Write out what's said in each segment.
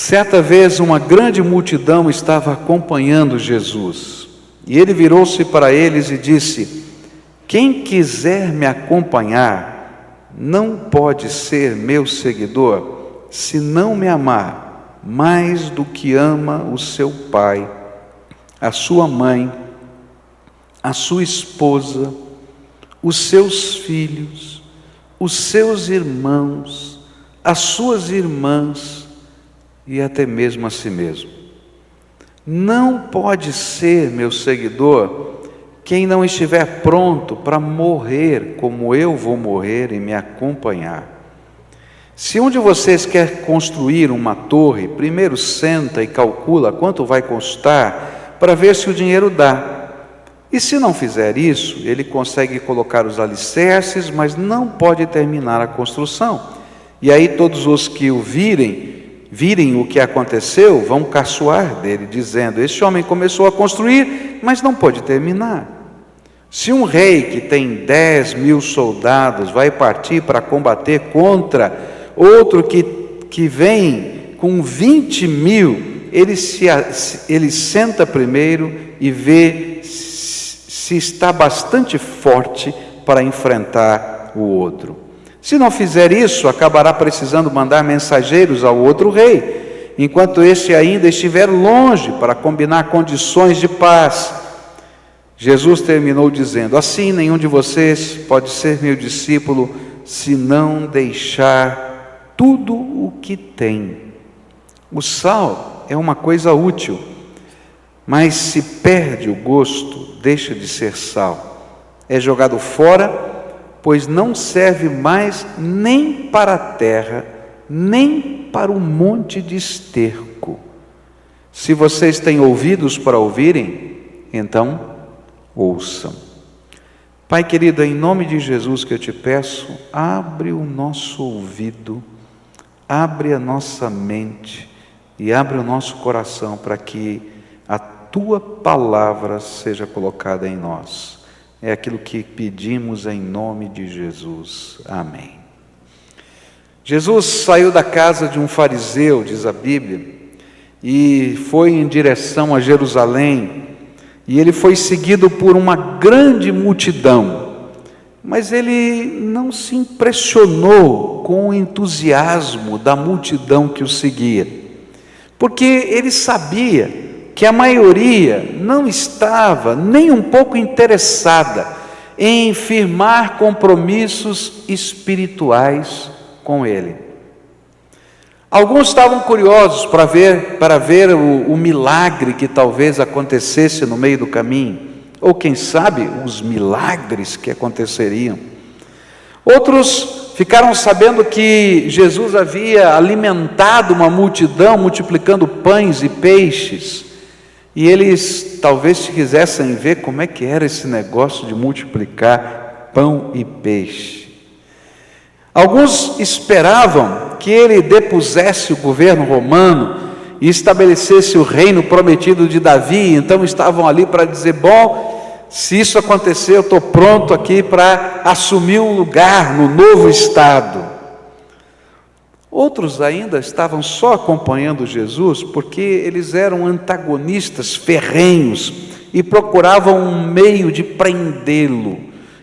Certa vez uma grande multidão estava acompanhando Jesus, e ele virou-se para eles e disse: quem quiser me acompanhar, não pode ser meu seguidor, se não me amar mais do que ama o seu pai, a sua mãe, a sua esposa, os seus filhos, os seus irmãos, as suas irmãs e até mesmo a si mesmo. Não pode ser meu seguidor quem não estiver pronto para morrer como eu vou morrer e me acompanhar. Se um de vocês quer construir uma torre, primeiro senta e calcula quanto vai custar para ver se o dinheiro dá. E se não fizer isso, ele consegue colocar os alicerces, mas não pode terminar a construção. E aí todos os que o virem o que aconteceu, vão caçoar dele, dizendo: este homem começou a construir, mas não pôde terminar. Se um rei que tem 10.000 soldados vai partir para combater contra outro que vem com 20.000, ele senta primeiro e vê se está bastante forte para enfrentar o outro. Se não fizer isso, acabará precisando mandar mensageiros ao outro rei, enquanto este ainda estiver longe, para combinar condições de paz. Jesus terminou dizendo: assim nenhum de vocês pode ser meu discípulo se não deixar tudo o que tem. O sal é uma coisa útil, mas se perde o gosto, deixa de ser sal. É jogado fora, pois não serve mais nem para a terra, nem para um monte de esterco. Se vocês têm ouvidos para ouvirem, então ouçam. Pai querido, em nome de Jesus que eu te peço, abre o nosso ouvido, abre a nossa mente e abre o nosso coração para que a tua palavra seja colocada em nós. É aquilo que pedimos em nome de Jesus. Amém. Jesus saiu da casa de um fariseu, diz a Bíblia, e foi em direção a Jerusalém. E ele foi seguido por uma grande multidão, mas ele não se impressionou com o entusiasmo da multidão que o seguia, porque ele sabia que a maioria não estava nem um pouco interessada em firmar compromissos espirituais com ele. Alguns estavam curiosos para ver o milagre que talvez acontecesse no meio do caminho, ou quem sabe os milagres que aconteceriam. Outros ficaram sabendo que Jesus havia alimentado uma multidão, multiplicando pães e peixes, e eles talvez quisessem ver como é que era esse negócio de multiplicar pão e peixe. Alguns esperavam que ele depusesse o governo romano e estabelecesse o reino prometido de Davi, então estavam ali para dizer: bom, se isso acontecer, eu estou pronto aqui para assumir um lugar no novo estado. Outros ainda estavam só acompanhando Jesus porque eles eram antagonistas ferrenhos e procuravam um meio de prendê-lo.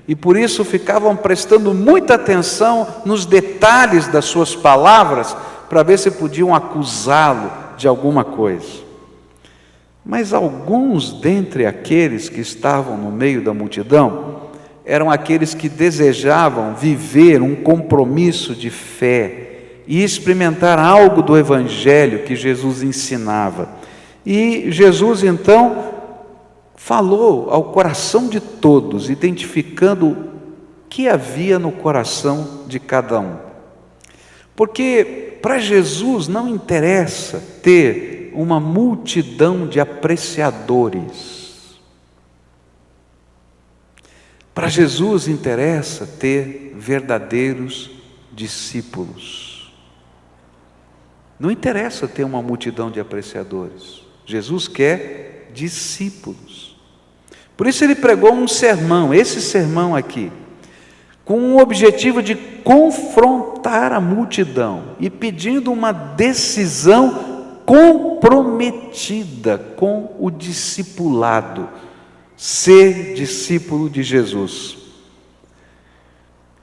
E por isso ficavam prestando muita atenção nos detalhes das suas palavras, para ver se podiam acusá-lo de alguma coisa. Mas alguns dentre aqueles que estavam no meio da multidão, eram aqueles que desejavam viver um compromisso de fé, e experimentar algo do Evangelho que Jesus ensinava. E Jesus então falou ao coração de todos, identificando o que havia no coração de cada um. Porque para Jesus não interessa ter uma multidão de apreciadores. Para Jesus interessa ter verdadeiros discípulos. Não interessa ter uma multidão de apreciadores. Jesus quer discípulos. Por isso ele pregou um sermão, esse sermão aqui, com o objetivo de confrontar a multidão e pedindo uma decisão comprometida com o discipulado, ser discípulo de Jesus.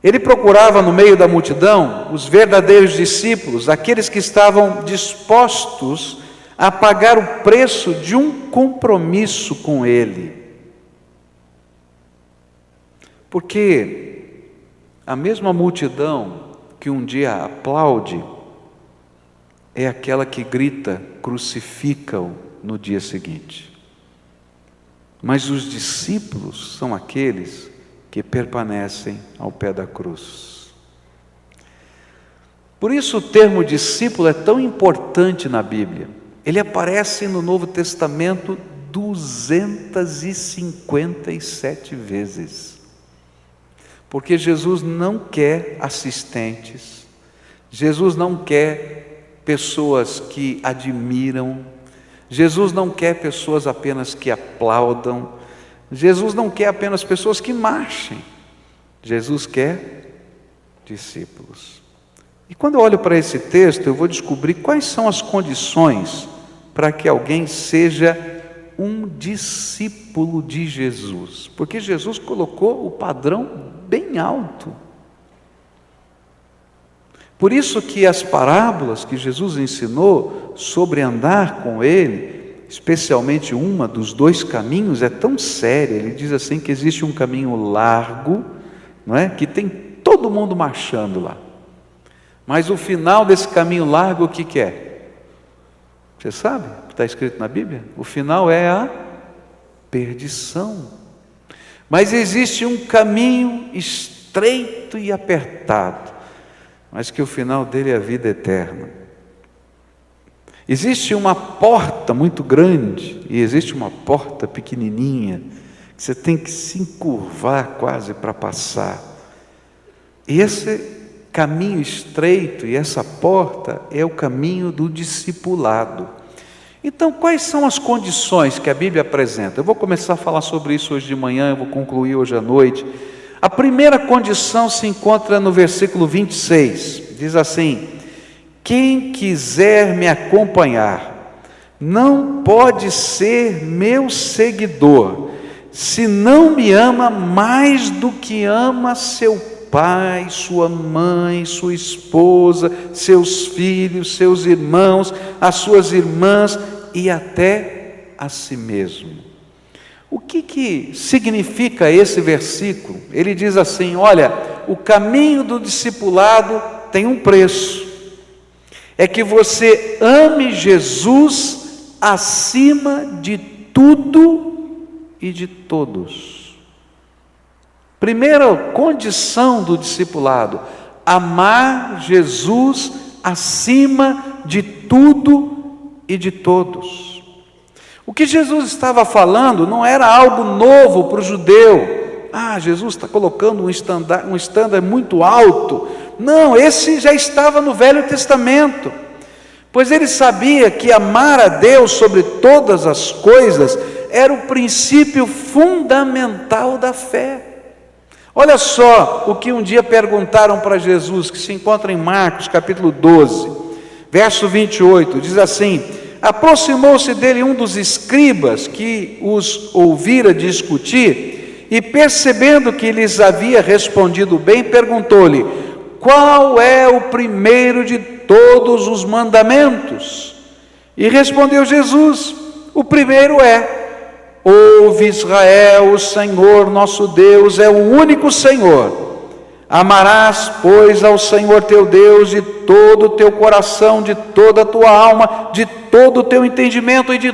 Ele procurava no meio da multidão os verdadeiros discípulos, aqueles que estavam dispostos a pagar o preço de um compromisso com Ele. Porque a mesma multidão que um dia aplaude é aquela que grita: crucifica-o, no dia seguinte. Mas os discípulos são aqueles que permanecem ao pé da cruz. Por isso o termo discípulo é tão importante na Bíblia. Ele aparece no Novo Testamento 257 vezes. Porque Jesus não quer assistentes, Jesus não quer pessoas que admiram, Jesus não quer pessoas apenas que aplaudam, Jesus não quer apenas pessoas que marchem, Jesus quer discípulos. E quando eu olho para esse texto, eu vou descobrir quais são as condições para que alguém seja um discípulo de Jesus, porque Jesus colocou o padrão bem alto. Por isso que as parábolas que Jesus ensinou sobre andar com Ele, especialmente uma dos dois caminhos, é tão séria. Ele diz assim que existe um caminho largo, não é? Que tem todo mundo marchando lá. Mas o final desse caminho largo, o que é? Você sabe o que está escrito na Bíblia? O final é a perdição. Mas existe um caminho estreito e apertado, mas que o final dele é a vida eterna. Existe uma porta muito grande e existe uma porta pequenininha, que você tem que se encurvar quase para passar. E esse caminho estreito e essa porta é o caminho do discipulado. Então, quais são as condições que a Bíblia apresenta? Eu vou começar a falar sobre isso hoje de manhã, eu vou concluir hoje à noite. A primeira condição se encontra no versículo 26, diz assim: quem quiser me acompanhar, não pode ser meu seguidor, se não me ama mais do que ama seu pai, sua mãe, sua esposa, seus filhos, seus irmãos, as suas irmãs e até a si mesmo. O que significa esse versículo? Ele diz assim: olha, o caminho do discipulado tem um preço, é que você ame Jesus acima de tudo e de todos. Primeira condição do discipulado: amar Jesus acima de tudo e de todos. O que Jesus estava falando não era algo novo para o judeu. Jesus está colocando um estándar muito alto. Não, esse já estava no Velho Testamento. Pois ele sabia que amar a Deus sobre todas as coisas era o princípio fundamental da fé. Olha só o que um dia perguntaram para Jesus, que se encontra em Marcos capítulo 12, verso 28, diz assim: aproximou-se dele um dos escribas que os ouvira discutir, e percebendo que lhes havia respondido bem, perguntou-lhe: qual é o primeiro de todos os mandamentos? E respondeu Jesus: o primeiro é: ouve Israel, o Senhor nosso Deus é o único Senhor. Amarás, pois, ao Senhor teu Deus de todo o teu coração, de toda a tua alma, de todo o teu entendimento e de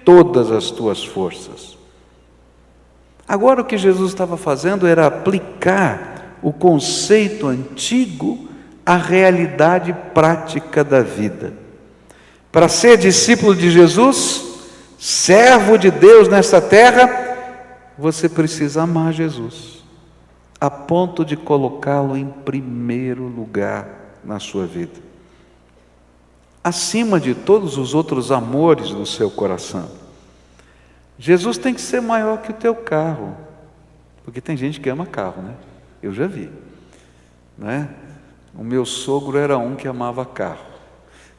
todas as tuas forças. Agora o que Jesus estava fazendo era aplicar o conceito antigo à realidade prática da vida. Para ser discípulo de Jesus, servo de Deus nessa terra, você precisa amar Jesus, a ponto de colocá-lo em primeiro lugar na sua vida, acima de todos os outros amores do seu coração. Jesus tem que ser maior que o teu carro, porque tem gente que ama carro, né? Eu já vi, né? O meu sogro era um que amava carro.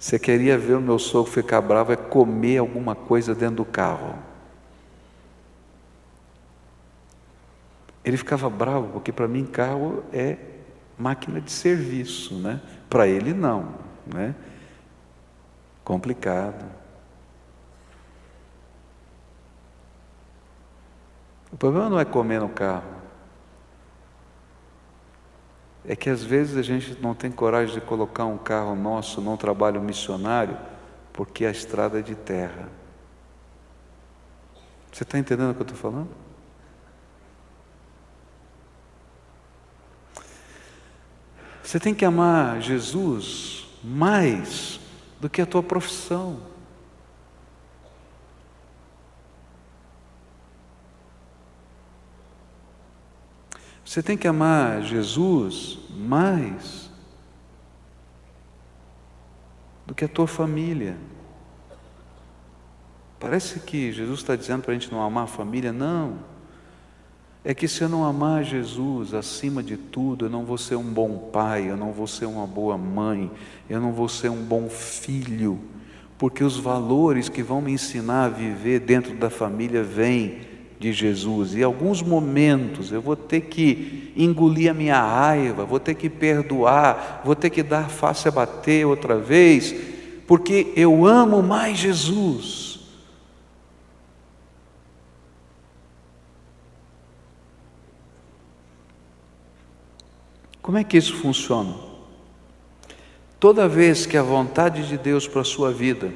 Você queria ver o meu sogro ficar bravo, é comer alguma coisa dentro do carro. Ele ficava bravo, porque para mim carro é máquina de serviço, né? Para ele não, né? Complicado. O problema não é comer no carro. É que às vezes a gente não tem coragem de colocar um carro nosso num trabalho missionário, porque a estrada é de terra. Você está entendendo o que eu estou falando? Você tem que amar Jesus mais do que a tua profissão. Você tem que amar Jesus mais do que a tua família. Parece que Jesus está dizendo para a gente não amar a família. Não. É que se eu não amar Jesus acima de tudo, eu não vou ser um bom pai, eu não vou ser uma boa mãe, eu não vou ser um bom filho, porque os valores que vão me ensinar a viver dentro da família vêm de Jesus. E em alguns momentos eu vou ter que engolir a minha raiva, vou ter que perdoar, vou ter que dar face a bater outra vez, porque eu amo mais Jesus. Como é que isso funciona? Toda vez que a vontade de Deus para a sua vida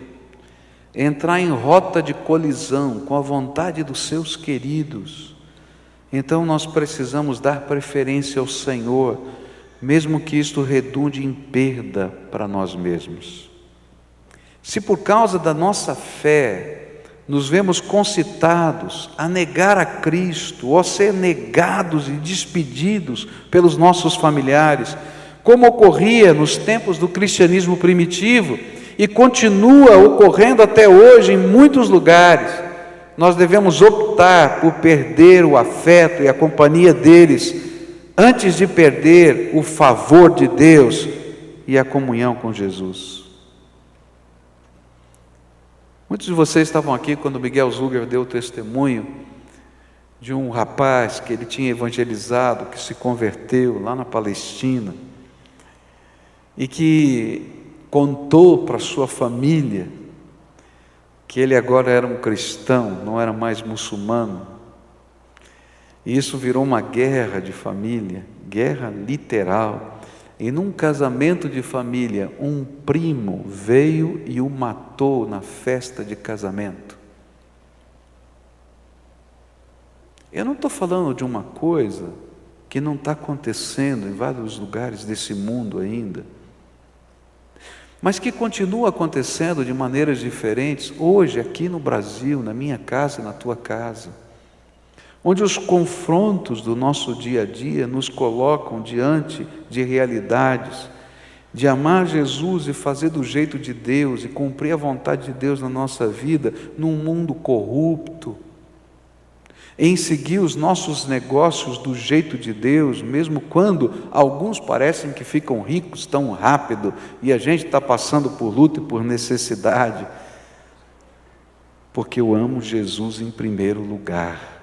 entrar em rota de colisão com a vontade dos seus queridos, então nós precisamos dar preferência ao Senhor, mesmo que isto redunde em perda para nós mesmos. Se por causa da nossa fé nos vemos concitados a negar a Cristo, ou a ser negados e despedidos pelos nossos familiares, como ocorria nos tempos do cristianismo primitivo, e continua ocorrendo até hoje em muitos lugares, nós devemos optar por perder o afeto e a companhia deles, antes de perder o favor de Deus e a comunhão com Jesus. Muitos de vocês estavam aqui quando Miguel Zuger deu o testemunho de um rapaz que ele tinha evangelizado, que se converteu lá na Palestina, e que contou para sua família que ele agora era um cristão, não era mais muçulmano. E isso virou uma guerra de família, guerra literal. E num casamento de família, um primo veio e o matou na festa de casamento. Eu não estou falando de uma coisa que não está acontecendo em vários lugares desse mundo ainda, mas que continua acontecendo de maneiras diferentes, hoje aqui no Brasil, na minha casa e na tua casa, onde os confrontos do nosso dia a dia nos colocam diante de realidades, de amar Jesus e fazer do jeito de Deus, e cumprir a vontade de Deus na nossa vida, num mundo corrupto, em seguir os nossos negócios do jeito de Deus, mesmo quando alguns parecem que ficam ricos tão rápido, e a gente está passando por luta e por necessidade, porque eu amo Jesus em primeiro lugar.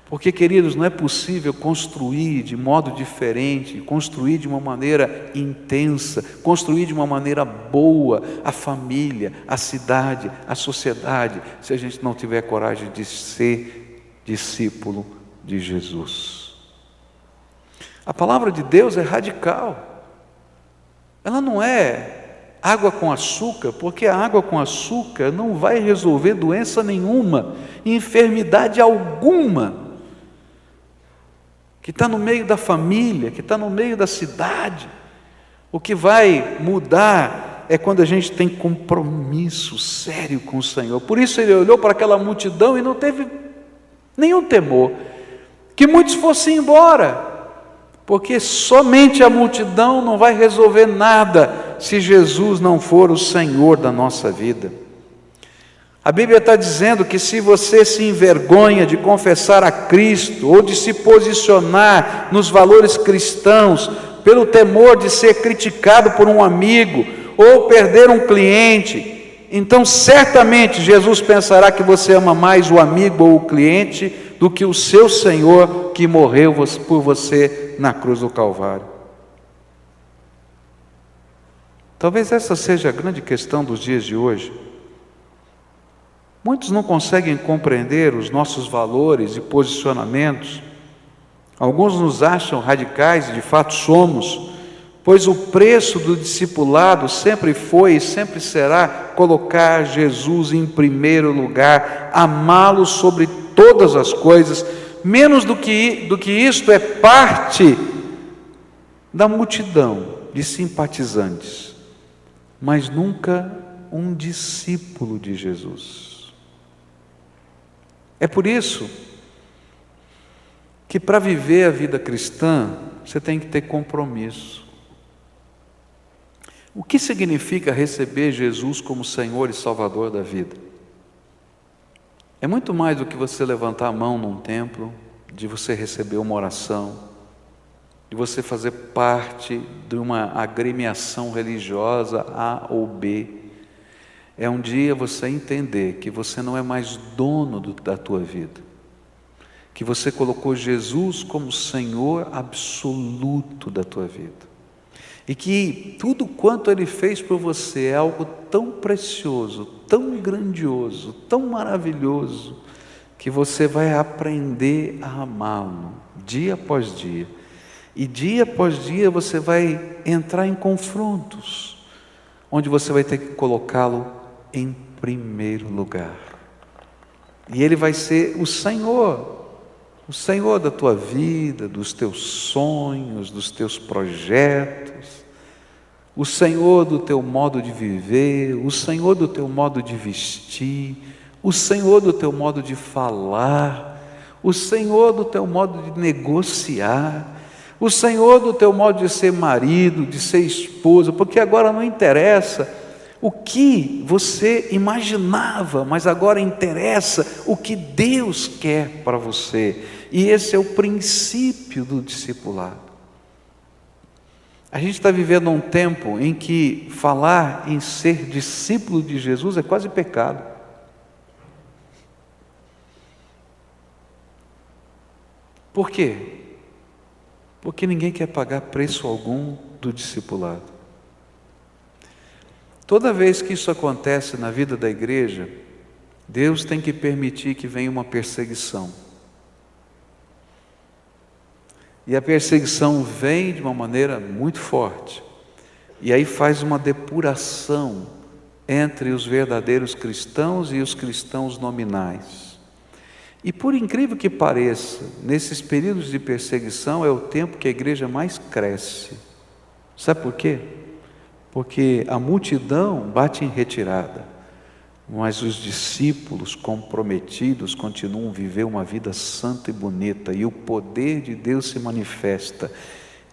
Porque, queridos, não é possível construir de modo diferente, construir de uma maneira intensa, construir de uma maneira boa a família, a cidade, a sociedade, se a gente não tiver coragem de ser discípulo de Jesus. A palavra de Deus é radical. Ela não é água com açúcar, porque a água com açúcar não vai resolver doença nenhuma, enfermidade alguma, que está no meio da família, que está no meio da cidade. O que vai mudar é quando a gente tem compromisso sério com o Senhor. Por isso ele olhou para aquela multidão e não teve nenhum temor que muitos fossem embora, porque somente a multidão não vai resolver nada se Jesus não for o Senhor da nossa vida. A Bíblia está dizendo que se você se envergonha de confessar a Cristo, ou de se posicionar nos valores cristãos, pelo temor de ser criticado por um amigo, ou perder um cliente, então certamente Jesus pensará que você ama mais o amigo ou o cliente do que o seu Senhor que morreu por você na cruz do Calvário. Talvez essa seja a grande questão dos dias de hoje. Muitos não conseguem compreender os nossos valores e posicionamentos. Alguns nos acham radicais, e de fato somos, pois o preço do discipulado sempre foi e sempre será colocar Jesus em primeiro lugar, amá-lo sobre todas as coisas. Menos do que isto, é parte da multidão de simpatizantes, mas nunca um discípulo de Jesus. É por isso que para viver a vida cristã, você tem que ter compromisso. O que significa receber Jesus como Senhor e Salvador da vida? É muito mais do que você levantar a mão num templo, de você receber uma oração, de você fazer parte de uma agremiação religiosa A ou B. É um dia você entender que você não é mais dono da tua vida, que você colocou Jesus como Senhor absoluto da tua vida, e que tudo quanto Ele fez por você é algo tão precioso, tão grandioso, tão maravilhoso, que você vai aprender a amá-lo dia após dia, e dia após dia você vai entrar em confrontos, onde você vai ter que colocá-lo em primeiro lugar, e Ele vai ser o Senhor da tua vida, dos teus sonhos, dos teus projetos, o Senhor do teu modo de viver, o Senhor do teu modo de vestir, o Senhor do teu modo de falar, o Senhor do teu modo de negociar, o Senhor do teu modo de ser marido, de ser esposa, porque agora não interessa o que você imaginava, mas agora interessa o que Deus quer para você, e esse é o princípio do discipulado. A gente está vivendo um tempo em que falar em ser discípulo de Jesus é quase pecado. Por quê? Porque ninguém quer pagar preço algum do discipulado. Toda vez que isso acontece na vida da igreja, Deus tem que permitir que venha uma perseguição. E a perseguição vem de uma maneira muito forte. E aí faz uma depuração entre os verdadeiros cristãos e os cristãos nominais. E por incrível que pareça, nesses períodos de perseguição é o tempo que a igreja mais cresce. Sabe por quê? Porque a multidão bate em retirada, mas os discípulos comprometidos continuam a viver uma vida santa e bonita, e o poder de Deus se manifesta,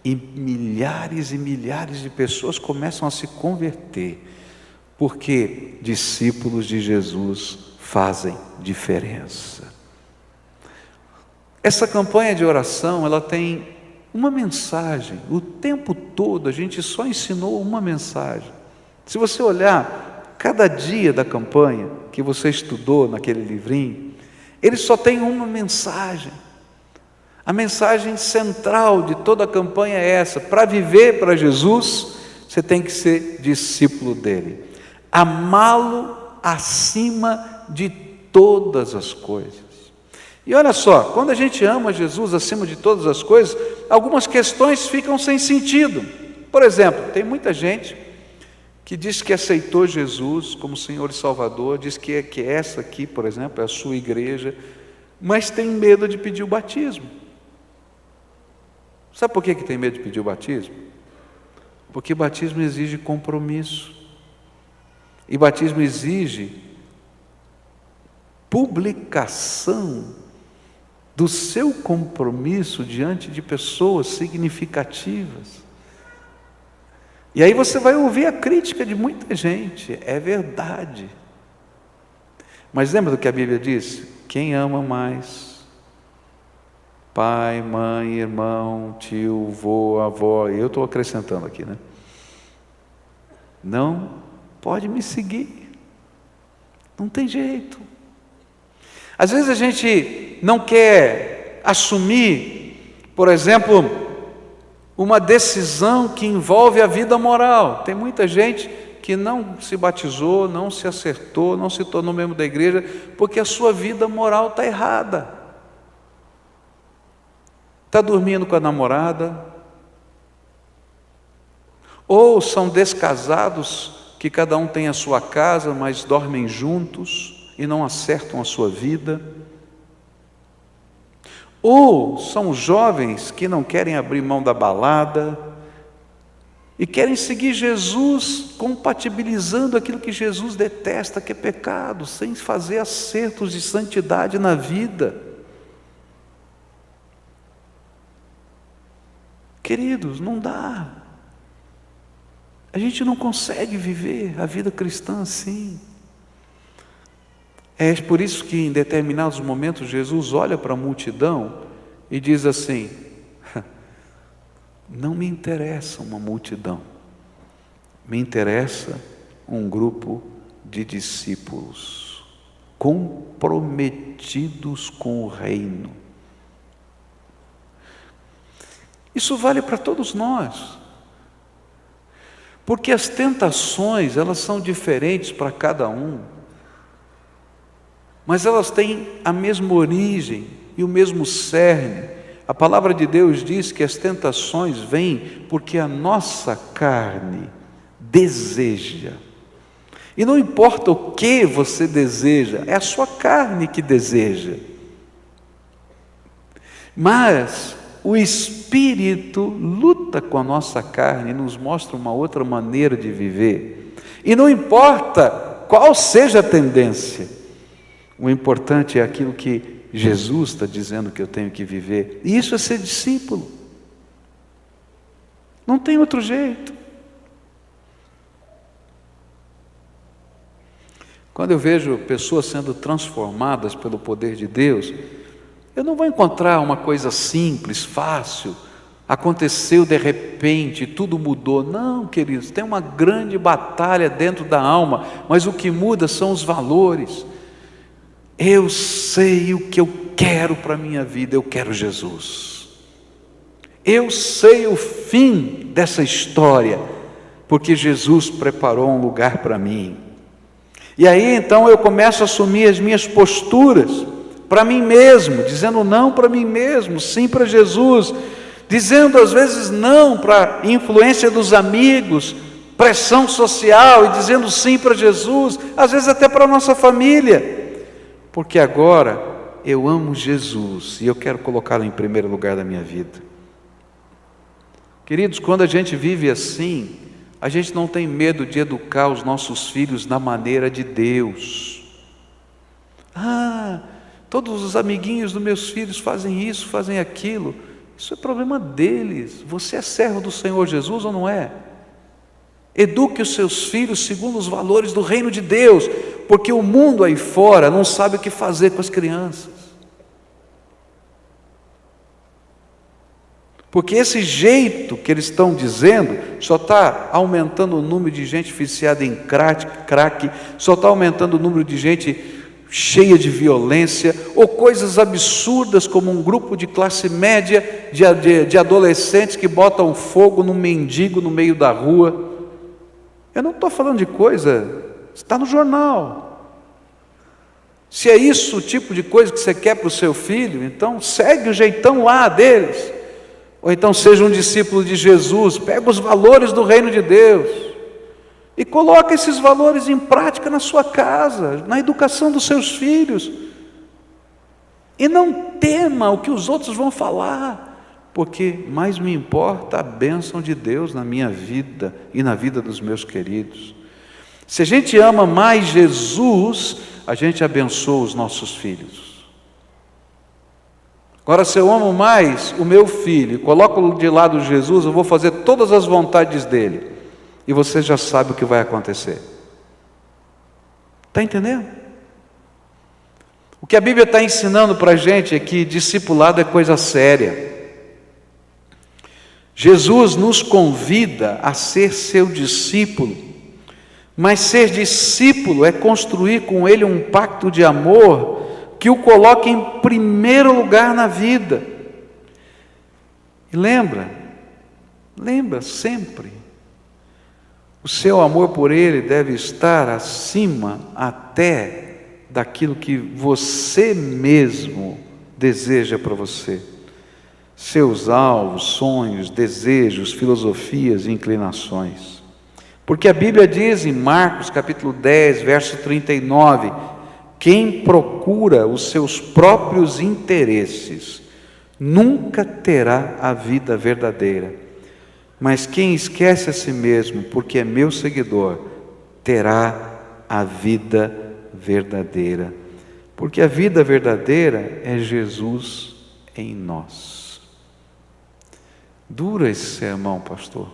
e milhares de pessoas começam a se converter, porque discípulos de Jesus fazem diferença. Essa campanha de oração, ela tem uma mensagem. O tempo todo a gente só ensinou uma mensagem. Se você olhar cada dia da campanha que você estudou naquele livrinho, ele só tem uma mensagem. A mensagem central de toda a campanha é essa: para viver para Jesus, você tem que ser discípulo dele, amá-lo acima de todas as coisas. E olha só, quando a gente ama Jesus acima de todas as coisas, algumas questões ficam sem sentido. Por exemplo, tem muita gente que diz que aceitou Jesus como Senhor e Salvador, diz que essa aqui, por exemplo, é a sua igreja, mas tem medo de pedir o batismo. Sabe por que tem medo de pedir o batismo? Porque batismo exige compromisso, e batismo exige publicação do seu compromisso diante de pessoas significativas. E aí você vai ouvir a crítica de muita gente, é verdade. Mas lembra do que a Bíblia diz? Quem ama mais? Pai, mãe, irmão, tio, vô, avó, eu estou acrescentando aqui, né? não pode me seguir. Não tem jeito. Às vezes a gente não quer assumir, por exemplo, uma decisão que envolve a vida moral. Tem muita gente que não se batizou, não se acertou, não se tornou membro da igreja, porque a sua vida moral está errada. Está dormindo com a namorada, ou são descasados que cada um tem a sua casa, mas dormem juntos e não acertam a sua vida. Ou são jovens que não querem abrir mão da balada e querem seguir Jesus, compatibilizando aquilo que Jesus detesta, que é pecado, sem fazer acertos de santidade na vida. Queridos, não dá. A gente não consegue viver a vida cristã assim. É por isso que em determinados momentos Jesus olha para a multidão e diz assim: não me interessa uma multidão, me interessa um grupo de discípulos comprometidos com o reino. Isso vale para todos nós, porque as tentações, elas são diferentes para cada um, mas elas têm a mesma origem e o mesmo cerne. A palavra de Deus diz que as tentações vêm porque a nossa carne deseja. E não importa o que você deseja, é a sua carne que deseja. Mas o Espírito luta com a nossa carne e nos mostra uma outra maneira de viver. E não importa qual seja a tendência, o importante é aquilo que Jesus está dizendo que eu tenho que viver. E isso é ser discípulo. Não tem outro jeito. Quando eu vejo pessoas sendo transformadas pelo poder de Deus, eu não vou encontrar uma coisa simples, fácil, aconteceu de repente, tudo mudou. Não, queridos, tem uma grande batalha dentro da alma, mas o que muda são os valores. Eu sei o que eu quero para a minha vida, eu quero Jesus. Eu sei o fim dessa história, porque Jesus preparou um lugar para mim. E aí então eu começo a assumir as minhas posturas para mim mesmo, dizendo não para mim mesmo, sim para Jesus, dizendo às vezes não para a influência dos amigos, pressão social, e dizendo sim para Jesus, às vezes até para a nossa família, porque agora eu amo Jesus e eu quero colocá-lo em primeiro lugar da minha vida. Queridos, quando a gente vive assim, a gente não tem medo de educar os nossos filhos na maneira de Deus. Todos os amiguinhos dos meus filhos fazem isso, fazem aquilo. Isso é problema deles. Você é servo do Senhor Jesus ou não é? Eduque os seus filhos segundo os valores do reino de Deus, porque o mundo aí fora não sabe o que fazer com as crianças. Porque esse jeito que eles estão dizendo só está aumentando o número de gente viciada em crack, só está aumentando o número de gente cheia de violência, ou coisas absurdas como um grupo de classe média de adolescentes que botam fogo num mendigo no meio da rua. Eu não estou falando de coisa, está no jornal. Se é isso o tipo de coisa que você quer para o seu filho, então segue o jeitão lá deles. Ou então seja um discípulo de Jesus, pega os valores do reino de Deus e coloca esses valores em prática na sua casa, na educação dos seus filhos. E não tema o que os outros vão falar, porque mais me importa a bênção de Deus na minha vida e na vida dos meus queridos. Se a gente ama mais Jesus, a gente abençoa os nossos filhos. Agora, se eu amo mais o meu filho, coloco de lado Jesus, eu vou fazer todas as vontades dele. E você já sabe o que vai acontecer. Está entendendo? O que a Bíblia está ensinando para a gente é que discipulado é coisa séria. Jesus nos convida a ser seu discípulo, Mas ser discípulo é construir com Ele um pacto de amor que o coloque em primeiro lugar na vida. E lembra sempre, o seu amor por Ele deve estar acima até daquilo que você mesmo deseja para você. Seus alvos, sonhos, desejos, filosofias e inclinações. Porque a Bíblia diz em Marcos capítulo 10, verso 39, quem procura os seus próprios interesses nunca terá a vida verdadeira, mas quem esquece a si mesmo, porque é meu seguidor, terá a vida verdadeira. Porque a vida verdadeira é Jesus em nós. Dura esse sermão, pastor.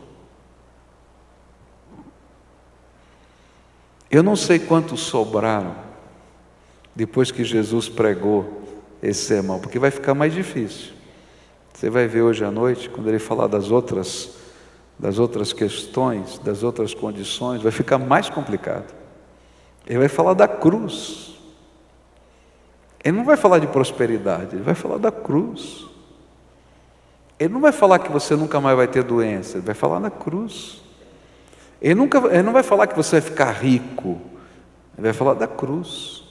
Eu não sei quantos sobraram depois que Jesus pregou esse sermão, porque vai ficar mais difícil. Você vai ver hoje à noite, quando ele falar das outras questões, das outras condições, vai ficar mais complicado. Ele vai falar da cruz. Ele não vai falar de prosperidade, ele vai falar da cruz. Ele não vai falar que você nunca mais vai ter doença, ele vai falar da cruz. Ele não vai falar que você vai ficar rico, ele vai falar da cruz.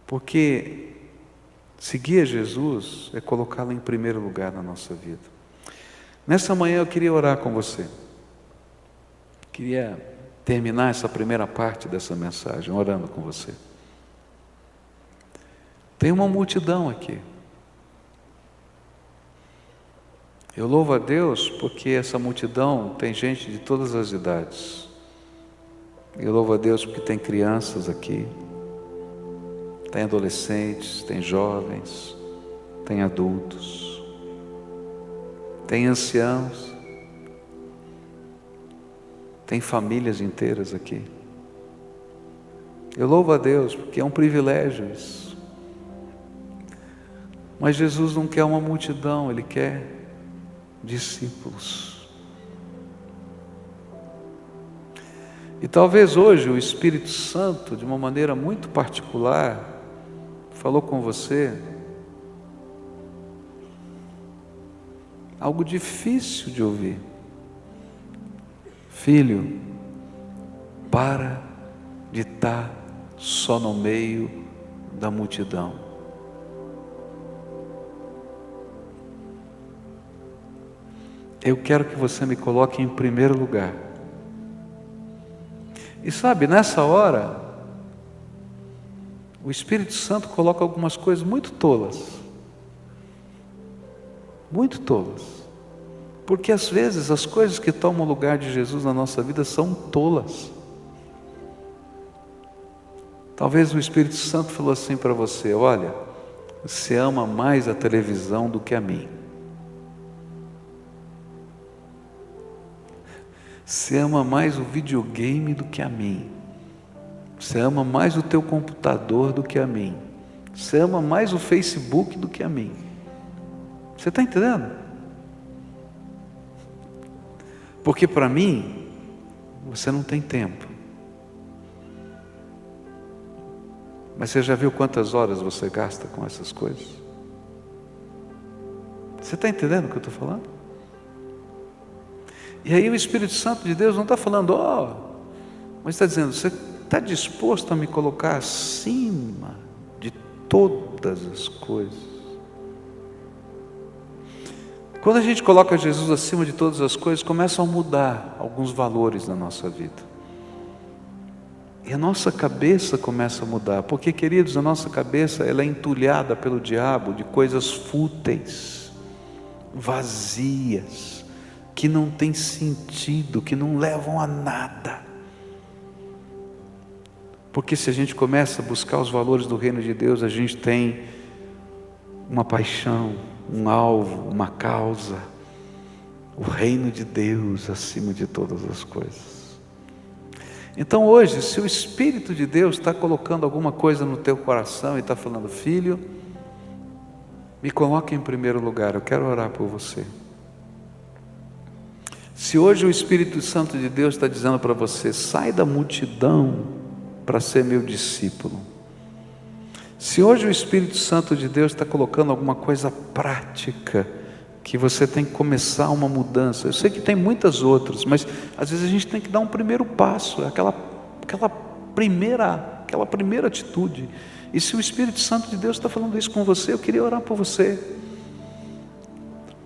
Porque seguir a Jesus é colocá-lo em primeiro lugar na nossa vida. Nessa manhã eu queria orar com você. Queria terminar essa primeira parte dessa mensagem orando com você. Tem uma multidão aqui. Eu louvo a Deus porque essa multidão tem gente de todas as idades. Eu louvo a Deus porque tem crianças aqui, tem adolescentes, tem jovens, tem adultos, tem anciãos, tem famílias inteiras aqui. Eu louvo a Deus porque é um privilégio isso. Mas Jesus não quer uma multidão, Ele quer discípulos. E talvez hoje o Espírito Santo, de uma maneira muito particular, falou com você algo difícil de ouvir. Filho, para de estar só no meio da multidão. Eu quero que você me coloque em primeiro lugar. E sabe, nessa hora, o Espírito Santo coloca algumas coisas muito tolas. Muito tolas. Porque às vezes as coisas que tomam o lugar de Jesus na nossa vida são tolas. Talvez o Espírito Santo falou assim para você: olha, você ama mais a televisão do que a mim. Você ama mais o videogame do que a mim. Você ama mais o teu computador do que a mim. Você ama mais o Facebook do que a mim. Você está entendendo? Porque para mim, você não tem tempo. Mas você já viu quantas horas você gasta com essas coisas? Você está entendendo o que eu estou falando? E aí o Espírito Santo de Deus não está falando, mas está dizendo, você está disposto a me colocar acima de todas as coisas? Quando a gente coloca Jesus acima de todas as coisas, começam a mudar alguns valores na nossa vida. E a nossa cabeça começa a mudar, porque, queridos, a nossa cabeça ela é entulhada pelo diabo de coisas fúteis, vazias, que não tem sentido, que não levam a nada. Porque se a gente começa a buscar os valores do reino de Deus, a gente tem uma paixão, um alvo, uma causa, o reino de Deus acima de todas as coisas. Então hoje, se o Espírito de Deus está colocando alguma coisa no teu coração e está falando, filho, me coloque em primeiro lugar, eu quero orar por você. Se hoje o Espírito Santo de Deus está dizendo para você, sai da multidão para ser meu discípulo. Se hoje o Espírito Santo de Deus está colocando alguma coisa prática, que você tem que começar uma mudança. Eu sei que tem muitas outras, mas às vezes a gente tem que dar um primeiro passo, aquela primeira atitude. E se o Espírito Santo de Deus está falando isso com você, eu queria orar por você.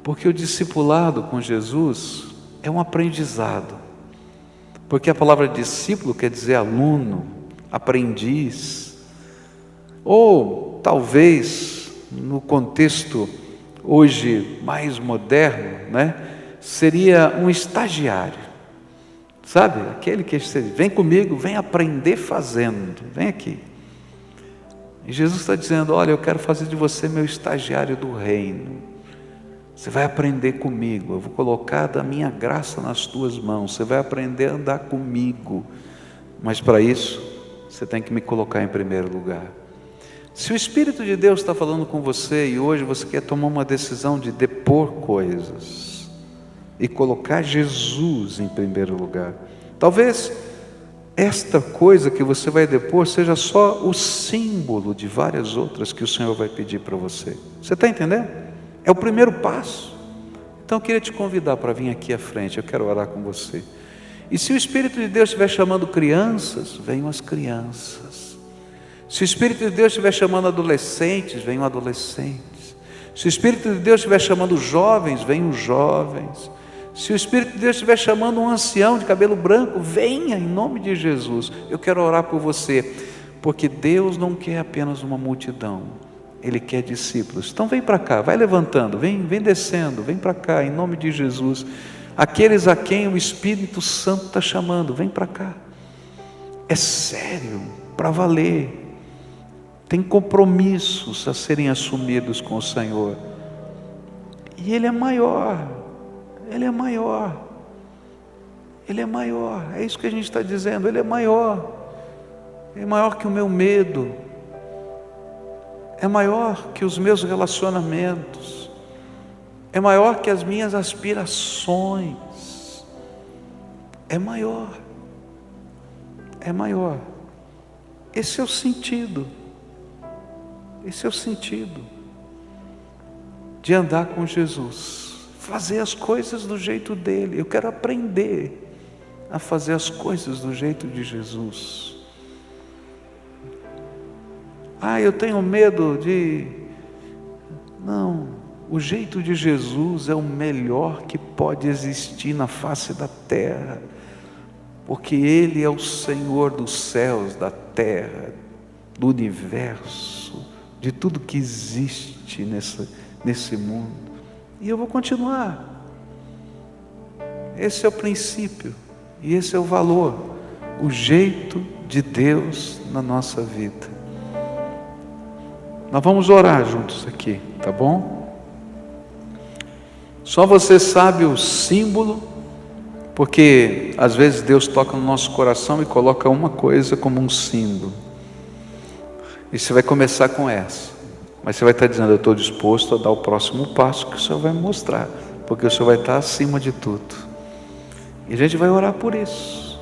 Porque o discipulado com Jesus é um aprendizado. Porque a palavra discípulo quer dizer aluno, aprendiz. Ou talvez, no contexto hoje mais moderno, né, seria um estagiário. Sabe? Aquele que vem comigo, vem aprender fazendo. Vem aqui. E Jesus está dizendo, olha, eu quero fazer de você meu estagiário do reino. Você vai aprender comigo, eu vou colocar da minha graça nas tuas mãos. Você vai aprender a andar comigo. Mas para isso, você tem que me colocar em primeiro lugar. Se o Espírito de Deus está falando com você e hoje você quer tomar uma decisão de depor coisas e colocar Jesus em primeiro lugar, talvez esta coisa que você vai depor seja só o símbolo de várias outras que o Senhor vai pedir para você. Você está entendendo? É o primeiro passo. Então eu queria te convidar para vir aqui à frente, eu quero orar com você. E se o Espírito de Deus estiver chamando crianças, venham as crianças. Se o Espírito de Deus estiver chamando adolescentes, venham adolescentes. Se o Espírito de Deus estiver chamando jovens, venham jovens. Se o Espírito de Deus estiver chamando um ancião de cabelo branco, venha em nome de Jesus. Eu quero orar por você, porque Deus não quer apenas uma multidão, Ele quer discípulos. Então vem para cá, vai levantando, vem descendo, vem para cá em nome de Jesus. Aqueles a quem o Espírito Santo está chamando, vem para cá. É sério, para valer. Tem compromissos a serem assumidos com o Senhor. E Ele é maior. Ele é maior. Ele é maior. É isso que a gente está dizendo. Ele é maior. É maior que o meu medo. É maior que os meus relacionamentos. É maior que as minhas aspirações. É maior. É maior. Esse é o sentido. Esse é o sentido de andar com Jesus, fazer as coisas do jeito dele. Eu quero aprender a fazer as coisas do jeito de Jesus. Eu tenho medo de... Não, o jeito de Jesus é o melhor que pode existir na face da terra, porque Ele é o Senhor dos céus, da terra, do universo, de tudo que existe nesse mundo. E eu vou continuar. Esse é o princípio e esse é o valor, o jeito de Deus na nossa vida. Nós vamos orar juntos aqui, tá bom? Só você sabe o símbolo, porque às vezes Deus toca no nosso coração e coloca uma coisa como um símbolo. E você vai começar com essa, mas você vai estar dizendo, eu estou disposto a dar o próximo passo que o Senhor vai me mostrar, porque o Senhor vai estar acima de tudo. E a gente vai orar por isso.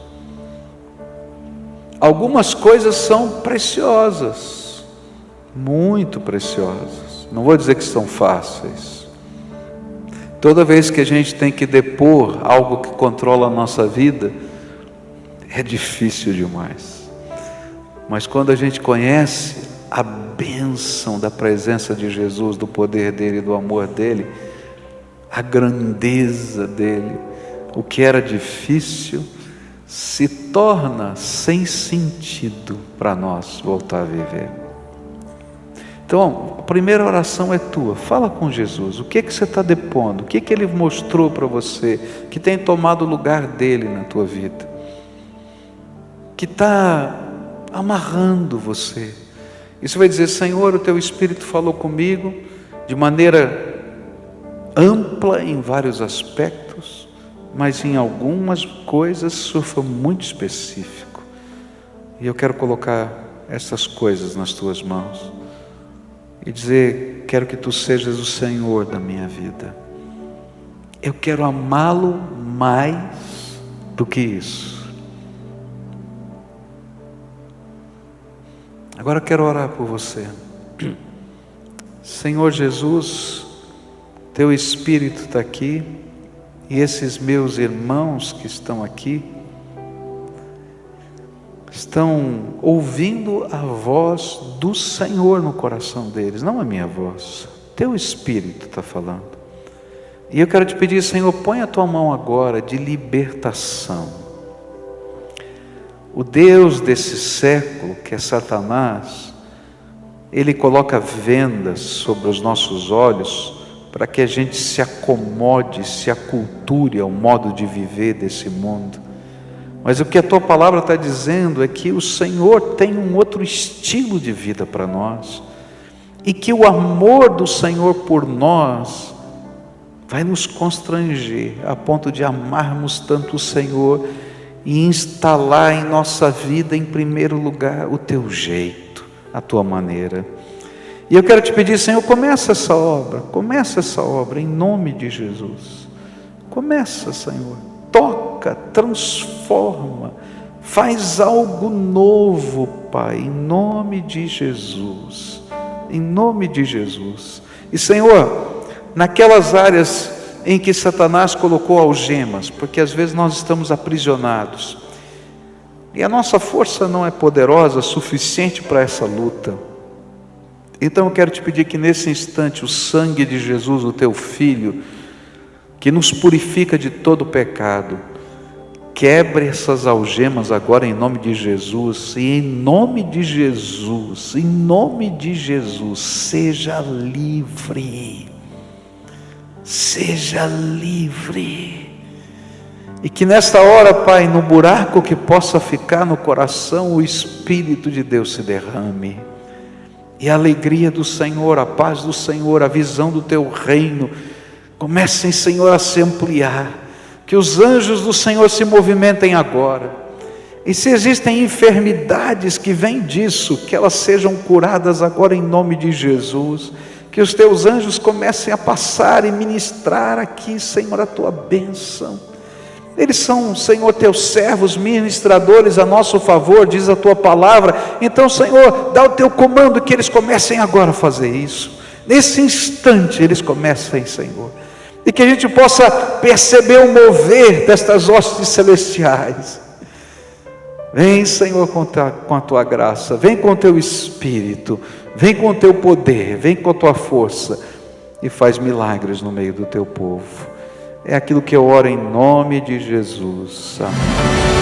Algumas coisas são preciosas, muito preciosas. Não vou dizer que são fáceis. Toda vez que a gente tem que depor algo que controla a nossa vida, é difícil demais. Mas quando a gente conhece a bênção da presença de Jesus, do poder dele, do amor dele, a grandeza dele, o que era difícil se torna sem sentido para nós voltar a viver. Então, a primeira oração é tua. Fala com Jesus. O que você está depondo? O que Ele mostrou para você que tem tomado o lugar dele na tua vida? Que está amarrando você. E você vai dizer, Senhor, o teu Espírito falou comigo de maneira ampla em vários aspectos, mas em algumas coisas o Senhor foi muito específico. E eu quero colocar essas coisas nas tuas mãos e dizer, quero que tu sejas o Senhor da minha vida. eu quero amá-lo mais do que isso. Agora eu quero orar por você. Senhor Jesus, Teu Espírito está aqui, e esses meus irmãos que estão aqui, estão ouvindo a voz do Senhor no coração deles, não a minha voz. Teu Espírito está falando. E eu quero te pedir, Senhor, põe a Tua mão agora de libertação. O Deus desse século, que é Satanás, ele coloca vendas sobre os nossos olhos para que a gente se acomode, se aculture ao modo de viver desse mundo. Mas o que a Tua palavra está dizendo é que o Senhor tem um outro estilo de vida para nós, e que o amor do Senhor por nós vai nos constranger a ponto de amarmos tanto o Senhor e instalar em nossa vida, em primeiro lugar, o Teu jeito, a Tua maneira. E eu quero te pedir, Senhor, começa essa obra em nome de Jesus. Começa, Senhor, toca, transforma, faz algo novo, Pai, em nome de Jesus, em nome de Jesus. E Senhor, naquelas áreas em que Satanás colocou algemas, porque às vezes nós estamos aprisionados, e a nossa força não é poderosa o suficiente para essa luta. Então eu quero te pedir que nesse instante o sangue de Jesus, o Teu Filho, que nos purifica de todo pecado, quebre essas algemas agora em nome de Jesus, e em nome de Jesus, seja livre, seja livre. E que nesta hora, Pai, no buraco que possa ficar no coração, o Espírito de Deus se derrame, e a alegria do Senhor, a paz do Senhor, a visão do Teu reino comecem, Senhor, a se ampliar. Que os anjos do Senhor se movimentem agora, e se existem enfermidades que vêm disso, que elas sejam curadas agora em nome de Jesus. Que os Teus anjos comecem a passar e ministrar aqui, Senhor, a Tua bênção. Eles são, Senhor, Teus servos, ministradores a nosso favor, diz a Tua palavra. Então, Senhor, dá o Teu comando que eles comecem agora a fazer isso. Nesse instante eles comecem, Senhor, e que a gente possa perceber o mover destas hostes celestiais. Vem, Senhor, com a Tua graça, vem com o Teu Espírito, vem com o Teu poder, vem com a Tua força, e faz milagres no meio do Teu povo. É aquilo que eu oro em nome de Jesus. Amém.